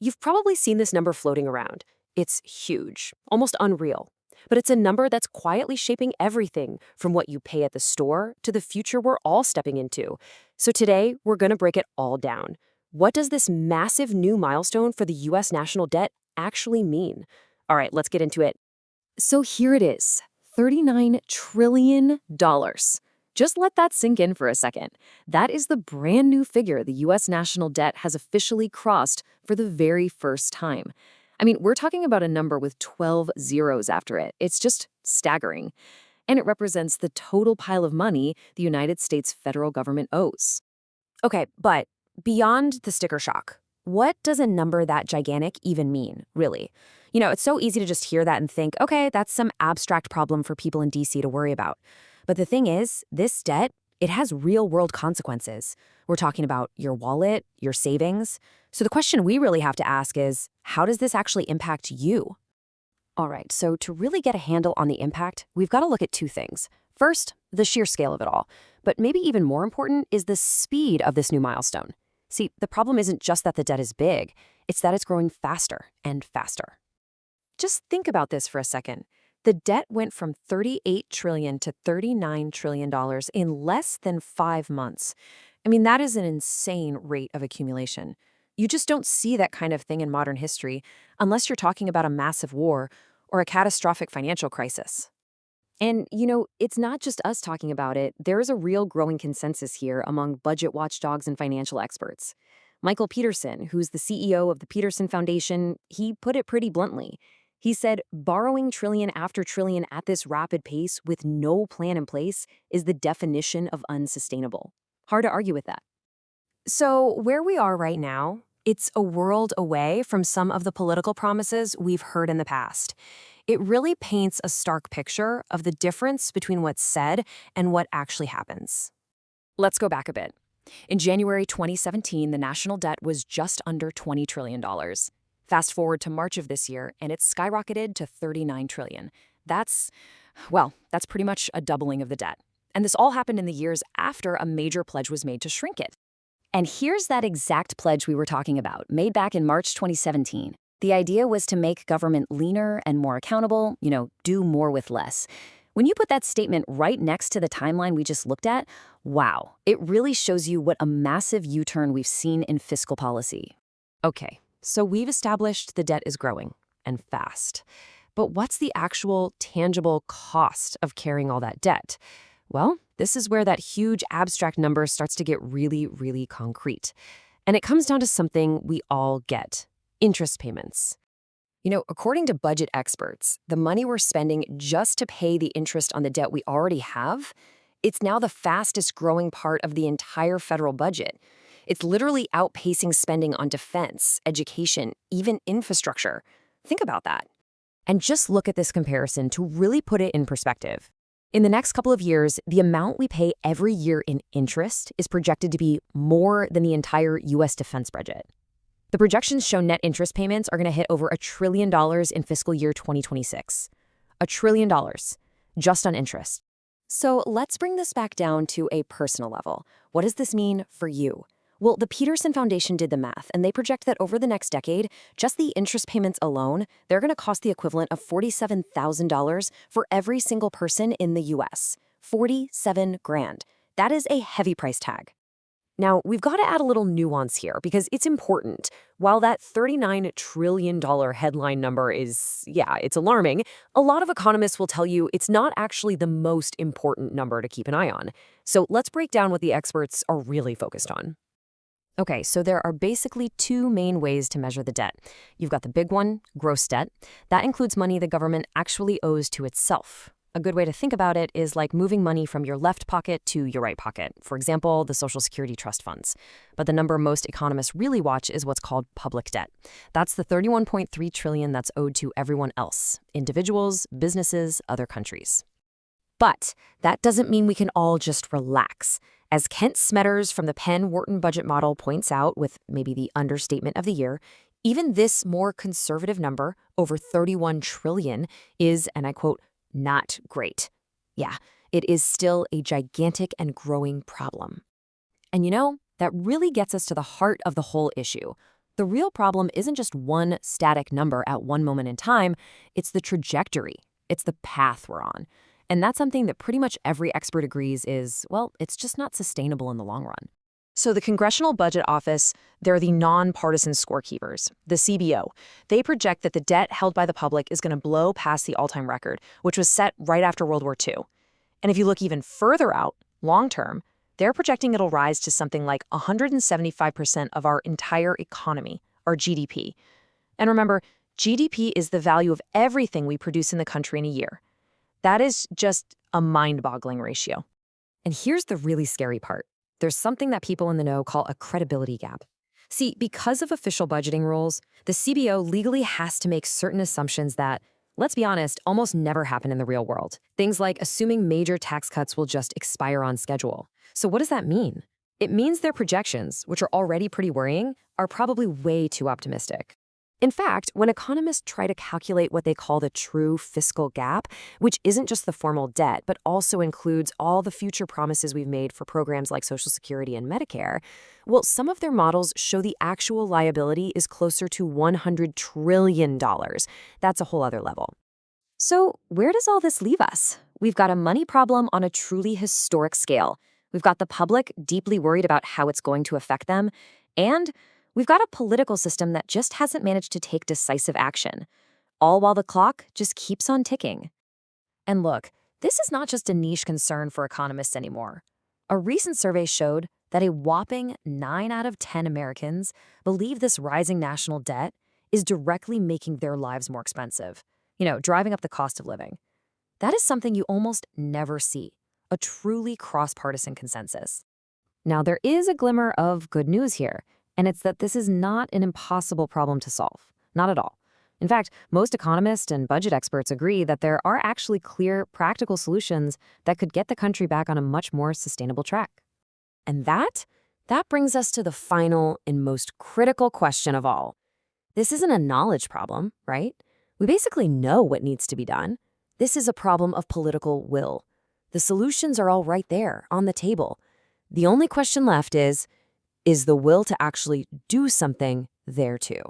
You've probably seen this number floating around. It's huge, almost unreal. But it's a number that's quietly shaping everything from what you pay at the store to the future we're all stepping into. So today, we're going to break it all down. What does this massive new milestone for the US national debt actually mean? All right, let's get into it. So here it is, $39 trillion. Just let that sink in for a second. That is the brand new figure the US national debt has officially crossed for the very first time. I mean, we're talking about a number with 12 zeros after it. It's just staggering. And it represents the total pile of money the United States federal government owes. Okay, but beyond the sticker shock, what does a number that gigantic even mean, really? It's so easy to just hear that and think, okay, that's some abstract problem for people in DC to worry about. But the thing is, this debt, it has real-world consequences. We're talking about your wallet, your savings. So the question we really have to ask is, how does this actually impact you? All right, so to really get a handle on the impact, we've got to look at two things. First, the sheer scale of it all. But maybe even more important is the speed of this new milestone. See, the problem isn't just that the debt is big, it's that it's growing faster and faster. Just think about this for a second. The debt went from $38 trillion to $39 trillion in less than 5 months. I mean, that is an insane rate of accumulation. You just don't see that kind of thing in modern history unless you're talking about a massive war or a catastrophic financial crisis. And, it's not just us talking about it. There is a real growing consensus here among budget watchdogs and financial experts. Michael Peterson, who's the CEO of the Peterson Foundation, he put it pretty bluntly. He said, borrowing trillion after trillion at this rapid pace with no plan in place is the definition of unsustainable. Hard to argue with that. So where we are right now, it's a world away from some of the political promises we've heard in the past. It really paints a stark picture of the difference between what's said and what actually happens. Let's go back a bit. In January 2017, the national debt was just under $20 trillion. Fast forward to March of this year, and it's skyrocketed to $39 trillion. That's pretty much a doubling of the debt. And this all happened in the years after a major pledge was made to shrink it. And here's that exact pledge we were talking about, made back in March 2017. The idea was to make government leaner and more accountable, do more with less. When you put that statement right next to the timeline we just looked at, wow, it really shows you what a massive U-turn we've seen in fiscal policy. Okay. So we've established the debt is growing, and fast. But what's the actual tangible cost of carrying all that debt? Well, this is where that huge abstract number starts to get really, really concrete. And it comes down to something we all get: interest payments. According to budget experts, the money we're spending just to pay the interest on the debt we already have, it's now the fastest growing part of the entire federal budget. It's literally outpacing spending on defense, education, even infrastructure. Think about that. And just look at this comparison to really put it in perspective. In the next couple of years, the amount we pay every year in interest is projected to be more than the entire U.S. defense budget. The projections show net interest payments are going to hit over $1 trillion in fiscal year 2026. $1 trillion, just on interest. So let's bring this back down to a personal level. What does this mean for you? Well, the Peterson Foundation did the math, and they project that over the next decade, just the interest payments alone, they're going to cost the equivalent of $47,000 for every single person in the U.S. 47 grand. That is a heavy price tag. Now, we've got to add a little nuance here because it's important. While that $39 trillion headline number is, it's alarming, a lot of economists will tell you it's not actually the most important number to keep an eye on. So let's break down what the experts are really focused on. Okay, so there are basically two main ways to measure the debt. You've got the big one, gross debt. That includes money the government actually owes to itself. A good way to think about it is like moving money from your left pocket to your right pocket. For example, the Social Security trust funds. But the number most economists really watch is what's called public debt. That's the $31.3 trillion that's owed to everyone else: individuals, businesses, other countries. But that doesn't mean we can all just relax. As Kent Smetters from the Penn-Wharton budget model points out, with maybe the understatement of the year, even this more conservative number, over $31 trillion, is, and I quote, not great. Yeah, it is still a gigantic and growing problem. And that really gets us to the heart of the whole issue. The real problem isn't just one static number at one moment in time, it's the trajectory. It's the path we're on. And that's something that pretty much every expert agrees is, well, it's just not sustainable in the long run. So the Congressional Budget Office, they're the nonpartisan scorekeepers, the CBO. They project that the debt held by the public is going to blow past the all-time record, which was set right after World War II. And if you look even further out, long term, they're projecting it'll rise to something like 175% of our entire economy, our GDP. And remember, GDP is the value of everything we produce in the country in a year. That is just a mind-boggling ratio. And here's the really scary part. There's something that people in the know call a credibility gap. See, because of official budgeting rules, the CBO legally has to make certain assumptions that, let's be honest, almost never happen in the real world. Things like assuming major tax cuts will just expire on schedule. So what does that mean? It means their projections, which are already pretty worrying, are probably way too optimistic. In fact, when economists try to calculate what they call the true fiscal gap, which isn't just the formal debt, but also includes all the future promises we've made for programs like Social Security and Medicare, well, some of their models show the actual liability is closer to $100 trillion. That's a whole other level. So where does all this leave us? We've got a money problem on a truly historic scale. We've got the public deeply worried about how it's going to affect them, and we've got a political system that just hasn't managed to take decisive action, all while the clock just keeps on ticking. And look, this is not just a niche concern for economists anymore. A recent survey showed that a whopping 9 out of 10 Americans believe this rising national debt is directly making their lives more expensive, driving up the cost of living. That is something you almost never see, a truly cross-partisan consensus. Now, there is a glimmer of good news here. And it's that this is not an impossible problem to solve. Not at all. In fact, most economists and budget experts agree that there are actually clear, practical solutions that could get the country back on a much more sustainable track. And that brings us to the final and most critical question of all. This isn't a knowledge problem, right? We basically know what needs to be done. This is a problem of political will. The solutions are all right there, on the table. The only question left is the will to actually do something there too?